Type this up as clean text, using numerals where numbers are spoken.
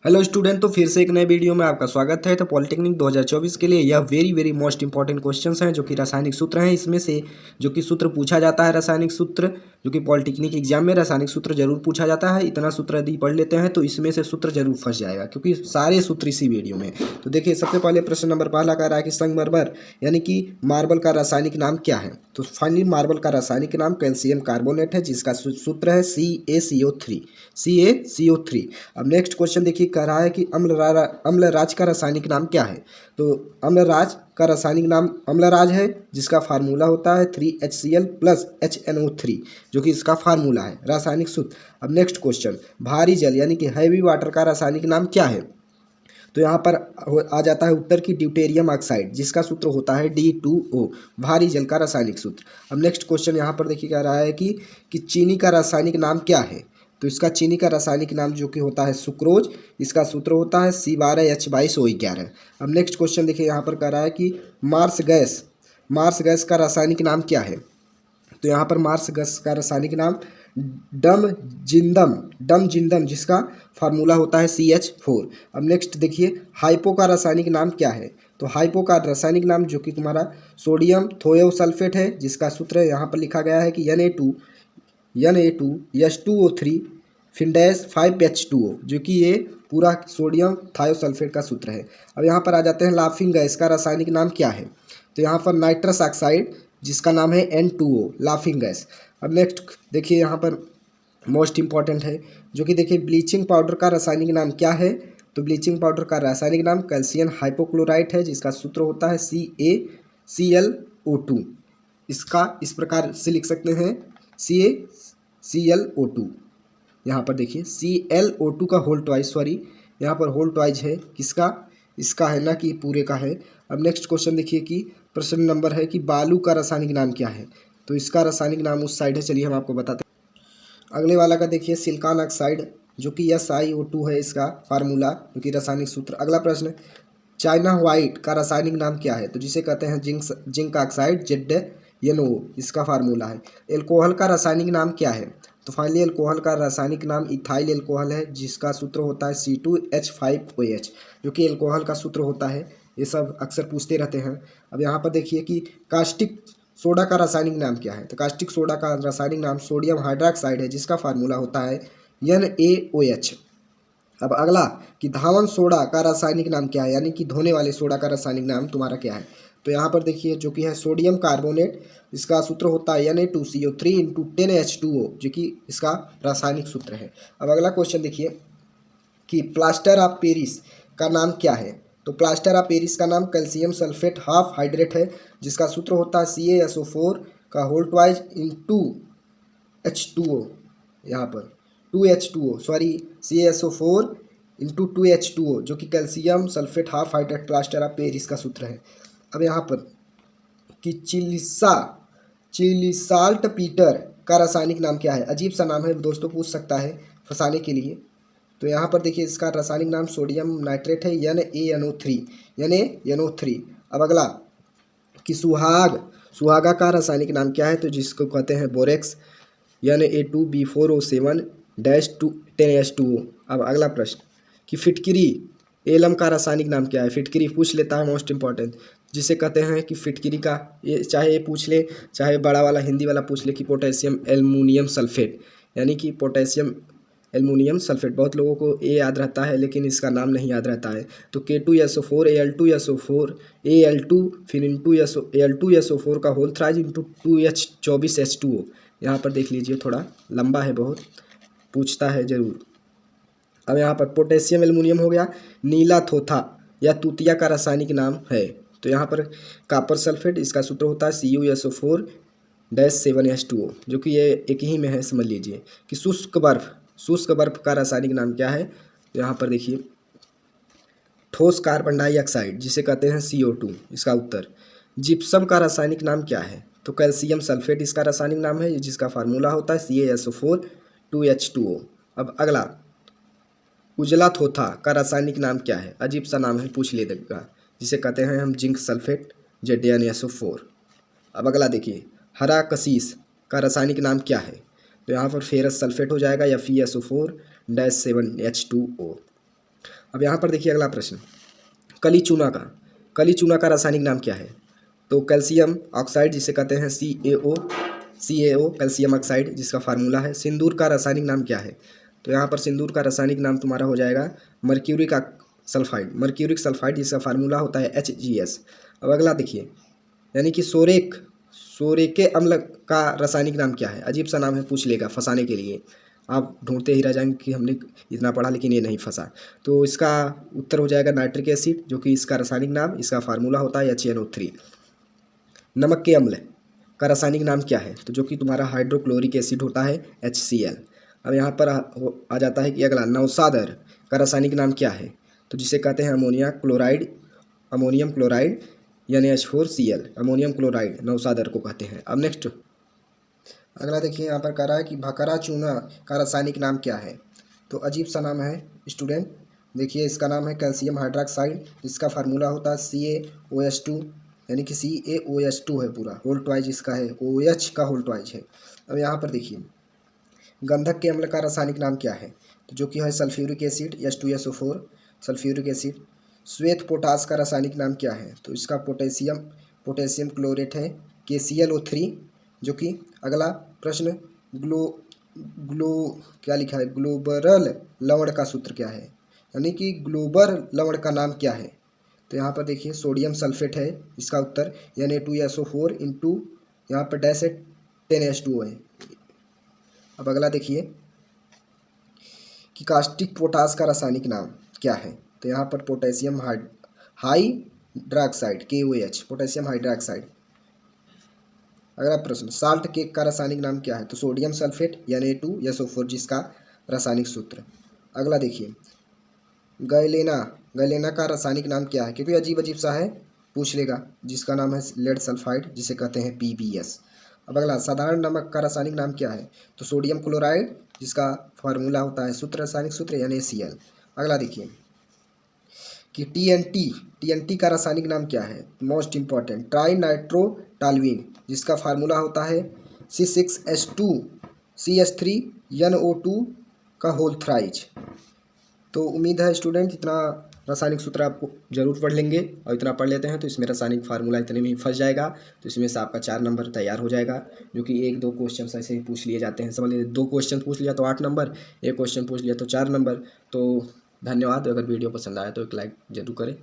Hello student, तो फिर से एक नए वीडियो में आपका स्वागत है। तो पॉलिटेक्निक 2024 के लिए यह वेरी मोस्ट इंपॉर्टेंट क्वेश्चंस हैं जो कि रासायनिक सूत्र हैं। इसमें से जो कि सूत्र पूछा जाता है रासायनिक सूत्र, जो कि पॉलिटेक्निक एग्जाम में रासायनिक सूत्र जरूर पूछा जाता है। इतना सूत्र यदि पढ़ लेते हैं तो इसमें से सूत्र जरूर फंस जाएगा, क्योंकि सारे सूत्र इसी वीडियो में। तो देखिए, सबसे पहले प्रश्न नंबर पहला कह रहा है कि संगमरमर यानी कि मार्बल का रासायनिक नाम क्या है। तो फाइनली मार्बल का रासायनिक नाम कैल्शियम कार्बोनेट है, जिसका सूत्र है CaCO3। CaCO3। अब नेक्स्ट क्वेश्चन देखिए, कह रहा है कि अम्लराज का रासायनिक नाम क्या है। तो अम्लराज का रासायनिक नाम अम्लराज है, जिसका फार्मूला होता है 3HCl + HNO3, जो कि इसका फार्मूला है रासायनिक सूत्र। अब नेक्स्ट क्वेश्चन, भारी जल यानी कि हैवी वाटर का रासायनिक नाम क्या है। तो यहाँ पर आ जाता है उत्तर की ड्यूटेरियम ऑक्साइड, जिसका सूत्र होता है D2O, भारी जल का रासायनिक सूत्र। अब नेक्स्ट क्वेश्चन यहाँ पर देखिए, कह रहा है कि चीनी का रासायनिक नाम क्या है। तो इसका चीनी का रासायनिक नाम जो कि होता है सुक्रोज, इसका सूत्र होता है C12H22O11। अब नेक्स्ट क्वेश्चन देखिए, यहाँ पर कह रहा है कि मार्स गैस का रासायनिक नाम क्या है। तो यहाँ पर मार्स गैस का रासायनिक नाम डम जिंदम, जिसका फार्मूला होता है CH4। अब नेक्स्ट देखिए, हाइपो का रासायनिक नाम क्या है। तो हाइपो का रासायनिक नाम जो कि तुम्हारा सोडियम थोयोसल्फेट है, जिसका सूत्र यहाँ पर लिखा गया है कि Na2H2O3 फिर डैश 5H2O, जो कि ये पूरा सोडियम थायोसल्फेट का सूत्र है। अब यहाँ पर आ जाते हैं, लाफिंग गैस का रासायनिक नाम क्या है। तो यहाँ पर नाइट्रस ऑक्साइड, जिसका नाम है N2O, लाफिंग गैस। अब नेक्स्ट देखिए, यहाँ पर मोस्ट इंपॉर्टेंट है, जो कि देखिए ब्लीचिंग पाउडर का रासायनिक नाम क्या है। तो ब्लीचिंग पाउडर का रासायनिक नाम कैल्शियम हाइपोक्लोराइट है, जिसका सूत्र होता है CaClO2। इसका इस प्रकार से लिख सकते हैं CaClO2। यहाँ पर देखिए ClO2 का होल ट्वाइस, सॉरी यहाँ पर होल ट्वाइस है किसका, इसका है ना कि पूरे का है। अब नेक्स्ट क्वेश्चन देखिए कि प्रश्न नंबर है कि बालू का रासायनिक नाम क्या है। तो इसका रासायनिक नाम उस साइड है, चलिए हम आपको बताते हैं। अगले वाला का देखिए, सिलिकॉन ऑक्साइड, जो कि SiO2 है इसका फार्मूला, जो कि रासायनिक सूत्र। अगला प्रश्न, चाइना व्हाइट का रासायनिक नाम क्या है। तो जिसे कहते हैं जिंक ऑक्साइड ZnO, इसका फार्मूला है। एल्कोहल का रासायनिक नाम क्या है। तो फाइनली एल्कोहल का रासायनिक नाम इथाइल एल्कोहल है, जिसका सूत्र होता है C2H5OH, जो कि एल्कोहल का सूत्र होता है। ये सब अक्सर पूछते रहते हैं। अब यहाँ पर देखिए कि कास्टिक सोडा का रासायनिक नाम क्या है। तो कास्टिक सोडा का रासायनिक नाम सोडियम हाइड्रोक्साइड है, जिसका फार्मूला होता है NaOH। अब अगला कि धावन सोडा का रासायनिक नाम क्या है, यानी कि धोने वाले सोडा का रासायनिक नाम तुम्हारा क्या है। तो यहाँ पर देखिए, जो कि है सोडियम कार्बोनेट, इसका सूत्र होता है Na2CO3 × 10H2O, जो कि इसका रासायनिक सूत्र है। अब अगला क्वेश्चन देखिए कि प्लास्टर ऑफ पेरिस का नाम क्या है। तो प्लास्टर ऑफ पेरिस का नाम कैल्शियम सल्फेट हाफ हाइड्रेट है, जिसका सूत्र होता है CaSO4 का होल ट्वाइस × H2O, यहाँ पर 2H2O, सॉरी CaSO4 × 2H2O, जो कि calcium sulphate half hydrate plaster of Paris का सूत्र है। अब यहाँ पर कि चिलिसाल्ट पीटर का रासायनिक नाम क्या है। अजीब सा नाम है दोस्तों, पूछ सकता है फंसाने के लिए। तो यहाँ पर देखिए, इसका रासायनिक नाम सोडियम नाइट्रेट है, NaNO3। अब अगला कि सुहागा का रासायनिक नाम क्या है। तो जिसको कहते हैं बोरेक्स, Na2B4O7-10H2O। अब अगला प्रश्न कि फिटकिरी एलम का रासायनिक नाम क्या है। फिटकिरी पूछ लेता है, मोस्ट इंपॉर्टेंट, जिसे कहते हैं कि फिटकिरी का, ये चाहे ये पूछ ले, चाहे बड़ा वाला हिंदी वाला पूछ ले, कि पोटेशियम एल्युमिनियम सल्फेट, यानी कि पोटेशियम एल्युमिनियम सल्फेट। बहुत लोगों को ये याद रहता है, लेकिन इसका नाम नहीं याद रहता है। तो K2SO4 Al2SO4 Al2 फिर Al2SO4 का होल थ्राइज × 2H24H2O। यहाँ पर देख लीजिए, थोड़ा लंबा है बहुत, पूछता है ज़रूर। अब यहाँ पर पोटेशियम एल्युमिनियम हो गया। नीला थोथा या तूतिया का रासायनिक नाम है। तो यहाँ पर कॉपर सल्फेट, इसका सूत्र होता है CuSO4-7H2O, जो कि ये एक ही में है, समझ लीजिए। कि शुष्क बर्फ का रासायनिक नाम क्या है। तो यहाँ पर देखिए, ठोस कार्बन डाइऑक्साइड, जिसे कहते हैं CO2, इसका उत्तर। जिप्सम का रासायनिक नाम क्या है। तो कैल्शियम सल्फेट इसका रासायनिक नाम है, जिसका फार्मूला होता है CaSO4-2H2O। अब अगला, उजला थोथा का रासायनिक नाम क्या है। अजीब सा नाम है, पूछ लेगा, जिसे कहते हैं हम जिंक सल्फेट ZnSO4। अब अगला देखिए, हरा कशीस का रासायनिक नाम क्या है। तो यहाँ पर फेरस सल्फेट हो जाएगा, या FeSO4-7H2O। अब यहाँ पर देखिए अगला प्रश्न, कली चूना का रासायनिक नाम क्या है? तो कैल्शियम ऑक्साइड जिसे कहते हैं CaO कैल्शियम ऑक्साइड जिसका फार्मूला है। सिंदूर का रासायनिक नाम क्या है? तो यहाँ पर सिंदूर का रासायनिक नाम तुम्हारा हो जाएगा मर्क्यूरिक सल्फाइड जिसका फार्मूला होता है HgS। अब अगला देखिए, यानी कि सोरेके अम्ल का रासायनिक नाम क्या है? अजीब सा नाम है, पूछ लेगा फंसाने के लिए, आप ढूंढते ही रह जाएंगे कि हमने इतना पढ़ा लेकिन ये नहीं फंसा। तो इसका उत्तर हो जाएगा नाइट्रिक एसिड, जो कि इसका रासायनिक नाम, इसका फार्मूला होता है HNO3। नमक के अम्ल का रासायनिक नाम क्या है? तो जो कि तुम्हारा हाइड्रोक्लोरिक एसिड होता है HCl। अब यहाँ पर आ जाता है कि अगला, नौसादर का रासायनिक नाम क्या है? तो जिसे कहते हैं ammonium chloride NaH4Cl, ammonium chloride नौसादर को कहते हैं। अब नेक्स्ट अगला देखिए, यहाँ पर कह रहा है कि भकरा चूना का रासायनिक नाम क्या है? तो अजीब सा नाम है स्टूडेंट, देखिए इसका नाम है कैल्शियम हाइड्रॉक्साइड जिसका फार्मूला होता है CaOH2, यानी कि CaOH2 है पूरा, होल ट्वाइज इसका है, OH का होल ट्वाइज है। अब यहाँ पर देखिए, गंधक के अम्ल का रासायनिक नाम क्या है? तो जो कि है sulphuric acid H2SO4 sulphuric acid. श्वेत पोटास का रासायनिक नाम क्या है? तो इसका पोटेशियम क्लोरेट है KClO3। जो कि अगला प्रश्न, ग्लो क्या लिखा है, ग्लोबरल लवण का सूत्र क्या है? यानी कि ग्लोबल लवण का नाम क्या है? तो यहाँ पर देखिए सोडियम सल्फेट है इसका उत्तर, Na2SO4 इंटू यहाँ पर डैश है 10H2O है। अब अगला देखिए कि कास्टिक पोटास का रासायनिक नाम क्या है? तो यहाँ पर potassium hydroxide KOH, potassium hydroxide. अगला प्रश्न, साल्ट केक का रासायनिक नाम क्या है? तो सोडियम सल्फेट Na2SO4 जिसका रासायनिक सूत्र। अगला देखिए, गैलेना का रासायनिक नाम क्या है? क्योंकि अजीब सा है, पूछ लेगा, जिसका नाम है लेड सल्फाइड जिसे कहते हैं PbS। अब अगला, साधारण नमक का रासायनिक नाम क्या है? तो सोडियम क्लोराइड जिसका फार्मूला होता है रासायनिक सूत्र NaCl। अगला देखिए कि TNT का रासायनिक नाम क्या है? मोस्ट इंपॉर्टेंट, ट्राई नाइट्रोटालवीन जिसका फार्मूला होता है C6H2CH3NO2 का होल थ्राइज। तो उम्मीद है स्टूडेंट इतना रासायनिक सूत्र आपको जरूर पढ़ लेंगे, और इतना पढ़ लेते हैं तो इसमें रासायनिक फार्मूला इतने में ही फंस जाएगा। तो इसमें से आपका 4 नंबर तैयार हो जाएगा, जो कि 1-2 क्वेश्चन ऐसे ही पूछ लिए जाते हैं, समझ लीजिए 2 क्वेश्चन पूछ लिया तो 8 नंबर, 1 क्वेश्चन पूछ लिया तो 4 नंबर। तो धन्यवाद, अगर वीडियो पसंद आया तो एक लाइक जरूर करें।